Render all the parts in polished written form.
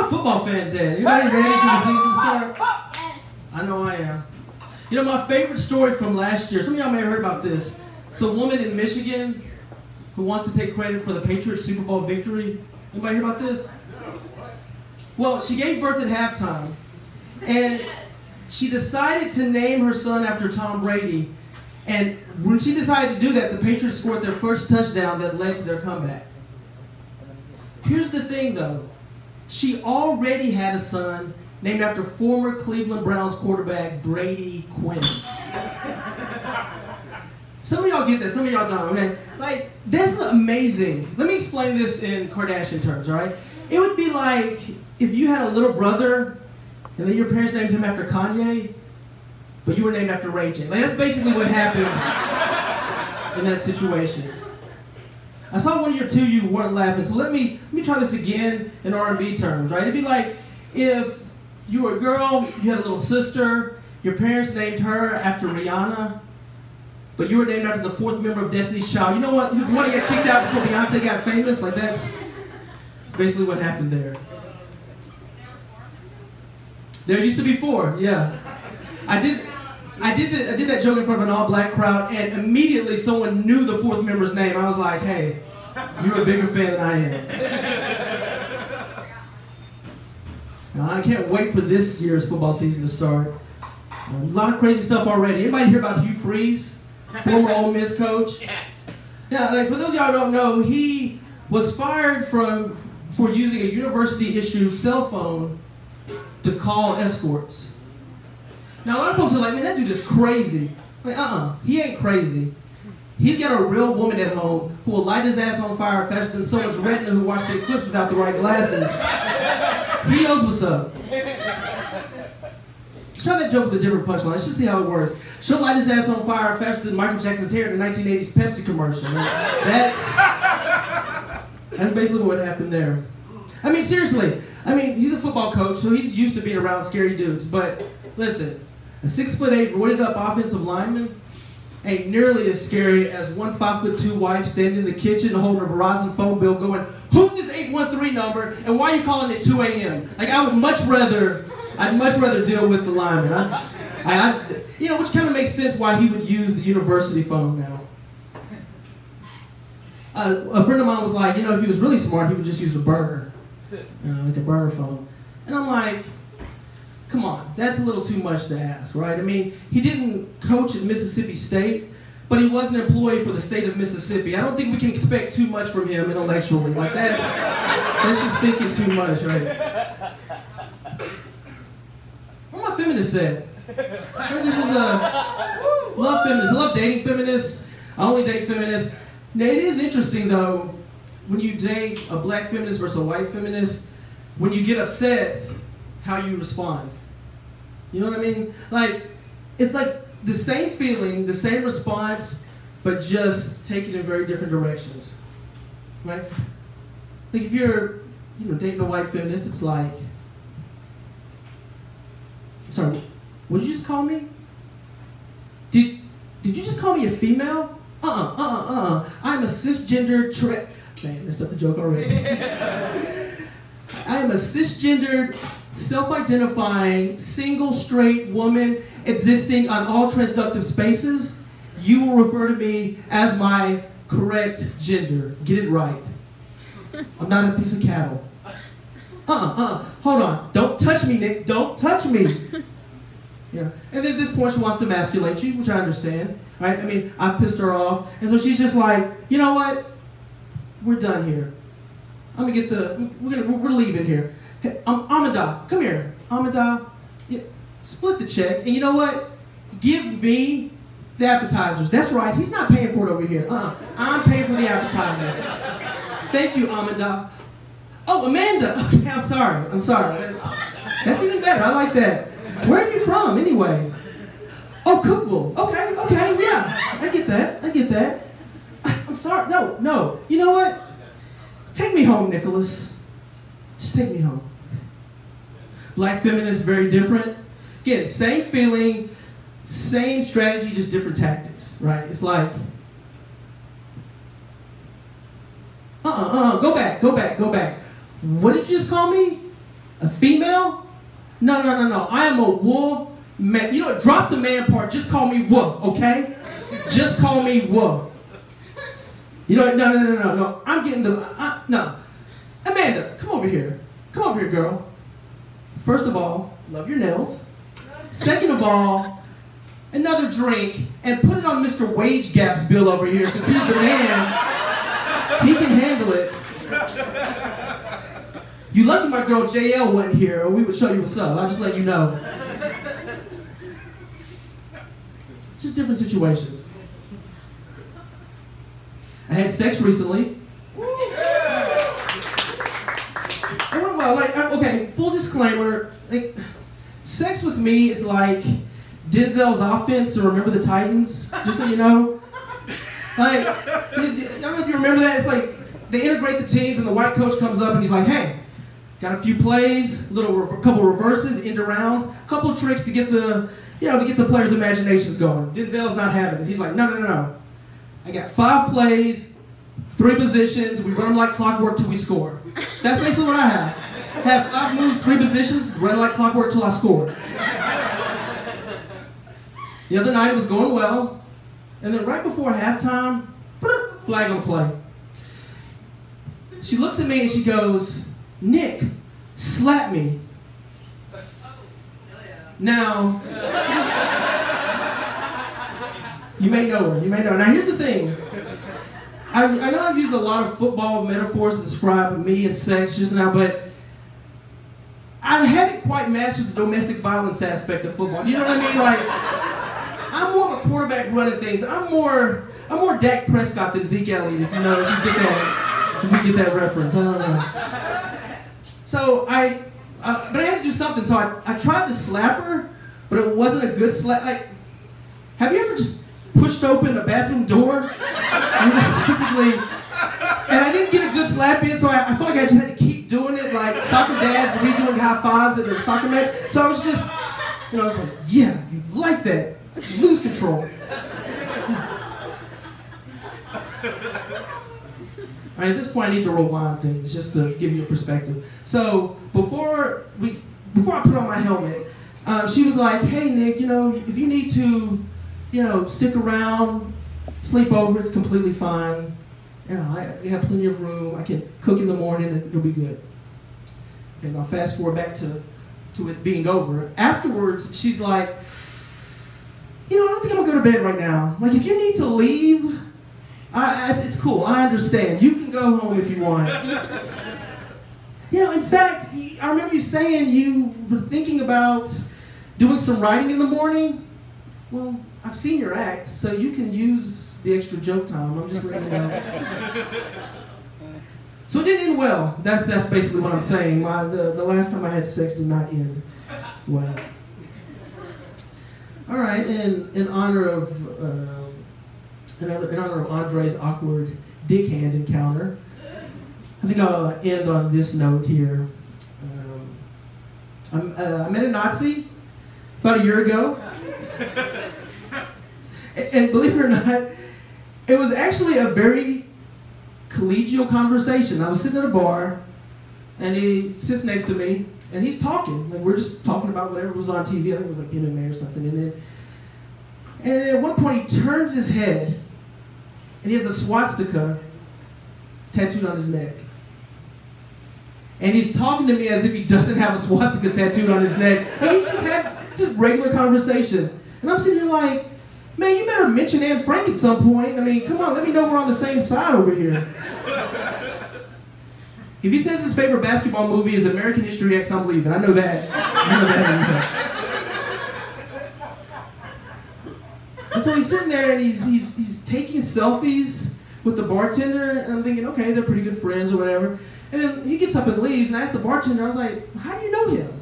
my football fans at? Anybody ready for the season to start? Yes. I know I am. You know, my favorite story from last year, some of y'all may have heard about this. It's a woman in Michigan who wants to take credit for the Patriots Super Bowl victory. Anybody hear about this? Well, she gave birth at halftime, and she decided to name her son after Tom Brady. And when she decided to do that, the Patriots scored their first touchdown that led to their comeback. Here's the thing, though. She already had a son named after former Cleveland Browns quarterback Brady Quinn. Some of y'all get that, some of y'all don't, okay? Like, that's amazing. Let me explain this in Kardashian terms, all right? It would be like if you had a little brother and then your parents named him after Kanye, but you were named after Ray J. Like, that's basically what happened in that situation. I saw one of your two, you weren't laughing, so let me try this again in R&B terms, right? It'd be like if you were a girl, you had a little sister, your parents named her after Rihanna, but you were named after the fourth member of Destiny's Child. You know what? You want to get kicked out before Beyonce got famous? Like, that's basically what happened there. There used to be four, yeah. I did that joke in front of an all-black crowd, and immediately someone knew the fourth member's name. I was like, hey, you're a bigger fan than I am. Now, I can't wait for this year's football season to start. A lot of crazy stuff already. Anybody hear about Hugh Freeze, former Ole Miss coach? Yeah, like, for those of y'all who don't know, he was fired for using a university-issued cell phone to call escorts. Now, a lot of folks are like, man, that dude is crazy. Like, he ain't crazy. He's got a real woman at home who will light his ass on fire faster than someone's retina who watched the eclipse without the right glasses. He knows what's up. Let's try that joke with a different punchline. Let's just see how it works. She'll light his ass on fire faster than Michael Jackson's hair in the 1980s Pepsi commercial. That's basically what happened there. I mean, seriously. I mean, he's a football coach, so he's used to being around scary dudes. But listen, a 6'8" roided up offensive lineman ain't nearly as scary as one 5'2" wife standing in the kitchen holding a Verizon phone bill going, who's this 813 number and why are you calling it 2 a.m.? Like, I'd much rather deal with the lineman. You know, which kind of makes sense why he would use the university phone now. A friend of mine was like, you know, if he was really smart, he would just use the burner, like a burner phone. And I'm like, come on, that's a little too much to ask, right? I mean, he didn't coach at Mississippi State, but he was an employee for the state of Mississippi. I don't think we can expect too much from him intellectually. Like, that's just thinking too much, right? Where my feminists at? This is love feminists. I love dating feminists. I only date feminists. Now, it is interesting, though, when you date a black feminist versus a white feminist, when you get upset, how you respond. You know what I mean? Like, it's like the same feeling, the same response, but just taken in very different directions. Right? Like, if you're, you know, dating a white feminist, it's like, sorry, what did you just call me? Did you just call me a female? I'm a cisgender Dang, messed up the joke already. I am a cisgendered, self-identifying, single, straight woman existing on all transductive spaces. You will refer to me as my correct gender. Get it right. I'm not a piece of cattle. Hold on. Don't touch me, Nick. Don't touch me. Yeah. And then at this point, she wants to emasculate you, which I understand. Right? I mean, I've pissed her off. And so she's just like, you know what? We're done here. I'm gonna get we're leaving here. Hey, Amada, come here. Amada, yeah, split the check. And you know what? Give me the appetizers. That's right. He's not paying for it over here. I'm paying for the appetizers. Thank you, Amada. Oh, Amanda. Okay, I'm sorry. That's even better. I like that. Where are you from, anyway? Oh, Cookville. Okay, yeah. I get that. I'm sorry. No. You know what? Take me home, Nicholas. Just take me home. Black feminists, very different. Again, same feeling, same strategy, just different tactics, right? It's like, go back. What did you just call me? A female? No, no, no, no. I am a wool man. You know what? Drop the man part. Just call me wool, okay? Just call me wool. You know what? No, no, no, no, no. I'm getting the... no. Amanda, come over here. Come over here, girl. First of all, love your nails. Second of all, another drink, and put it on Mr. Wage Gap's bill over here, since he's the man. He can handle it. You lucky my girl JL wasn't here, or we would show you what's up. I'll just let you know. Just different situations. I had sex recently. It went well. Like, okay, full disclaimer. Like, sex with me is like Denzel's offense or Remember the Titans, just so you know. Like, I don't know if you remember that. It's like they integrate the teams and the white coach comes up and he's like, hey, got a few plays, a couple reverses, end arounds, a couple of tricks to get the, to get the players' imaginations going. Denzel's not having it. He's like, no, no, no, no. I got 5 plays, 3 positions, we run them like clockwork till we score. That's basically what I have. Have 5 moves, 3 positions, run like clockwork till I score. The other night it was going well, and then right before halftime, flag on the play. She looks at me and she goes, Nick, slap me. Now, you may know her, you may know her. Now here's the thing. I know I've used a lot of football metaphors to describe me and sex just now, but I haven't quite mastered the domestic violence aspect of football. Do you know what I mean? Like, I'm more of a quarterback running things. I'm more Dak Prescott than Zeke Elliott, if you get that reference. I don't know. So but I had to do something. So I tried to slap her, but it wasn't a good slap. Like, have you ever just pushed open a bathroom door? And that's basically, and I didn't get a good slap in, so I felt like I just had to keep doing it, like soccer dads redoing high fives at their soccer match. So I was just, I was like, yeah, you like that. You lose control. All right, at this point I need to rewind things just to give you a perspective. So before I put on my helmet, she was like, hey Nick, if you need to, stick around, sleep over, it's completely fine. I have plenty of room. I can cook in the morning, it'll be good. Okay, now fast forward back to it being over. Afterwards, she's like, I don't think I'm gonna go to bed right now. Like, if you need to leave, it's cool, I understand. You can go home if you want. In fact, I remember you saying you were thinking about doing some writing in the morning. Well, I've seen your act, so you can use the extra joke time. I'm just letting you know. So it didn't end well. That's basically what I'm saying. The last time I had sex did not end well. All right, in honor of Andre's awkward dick hand encounter, I think I'll end on this note here. I met a Nazi about a year ago. And believe it or not, it was actually a very collegial conversation. I was sitting at a bar, and he sits next to me, and he's talking. Like, we're just talking about whatever was on TV. I think it was like MMA or something. And at one point, he turns his head, and he has a swastika tattooed on his neck. And he's talking to me as if he doesn't have a swastika tattooed on his neck. And he just had regular conversation. And I'm sitting here like, man, you better mention Anne Frank at some point. I mean, come on, let me know we're on the same side over here. If he says his favorite basketball movie is American History X, I'm leaving. I know that. And so he's sitting there and he's taking selfies with the bartender, and I'm thinking, okay, they're pretty good friends or whatever. And then he gets up and leaves, and I asked the bartender, I was like, how do you know him?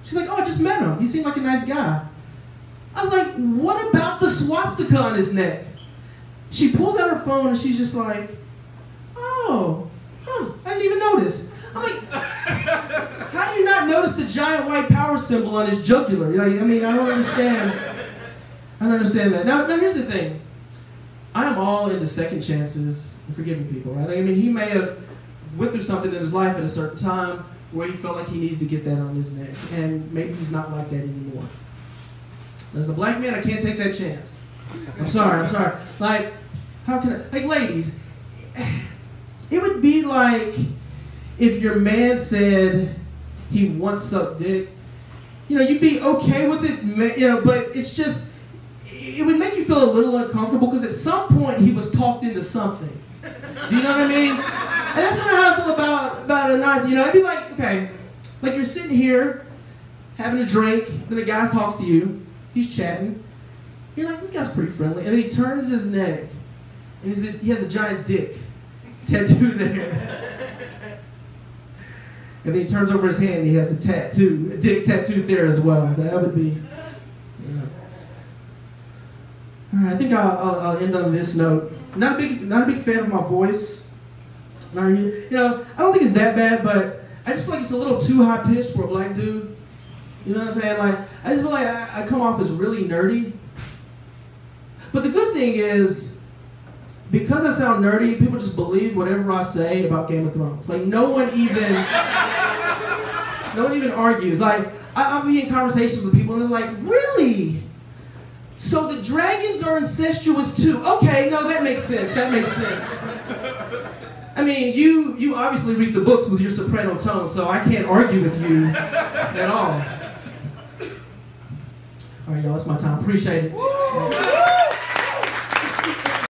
She's like, oh, I just met him. He seemed like a nice guy. I was like, what about the swastika on his neck? She pulls out her phone and she's just like, oh, I didn't even notice. I'm like, how do you not notice the giant white power symbol on his jugular? Like, I mean, I don't understand. I don't understand that. Now here's the thing. I am all into second chances and forgiving people, right? Like, I mean, he may have went through something in his life at a certain time, where he felt like he needed to get that on his neck. And maybe he's not like that anymore. As a black man, I can't take that chance. I'm sorry. Like, how can I, like, ladies, it would be like if your man said he once sucked dick, you know, you'd be okay with it, you know, but it's just, it would make you feel a little uncomfortable because at some point he was talked into something. Do you know what I mean? And that's kind of how I feel about a nice, you know, it'd be like, okay, like you're sitting here having a drink, then a guy talks to you, he's chatting, you're like, this guy's pretty friendly, and then he turns his neck, and he has a giant dick tattooed there. And then he turns over his hand and he has a dick tattooed there as well. That would be, yeah. All right, I think I'll end on this note. Not a big fan of my voice. You know, I don't think it's that bad, but I just feel like it's a little too high pitched for a black dude. You know what I'm saying? Like, I just feel like I come off as really nerdy. But the good thing is, because I sound nerdy, people just believe whatever I say about Game of Thrones. Like, no one even argues. Like, I'll be in conversations with people and they're like, really? So the dragons are incestuous too? Okay, no, that makes sense. I mean, you obviously read the books with your soprano tone, so I can't argue with you at all. All right, y'all, that's my time. Appreciate it.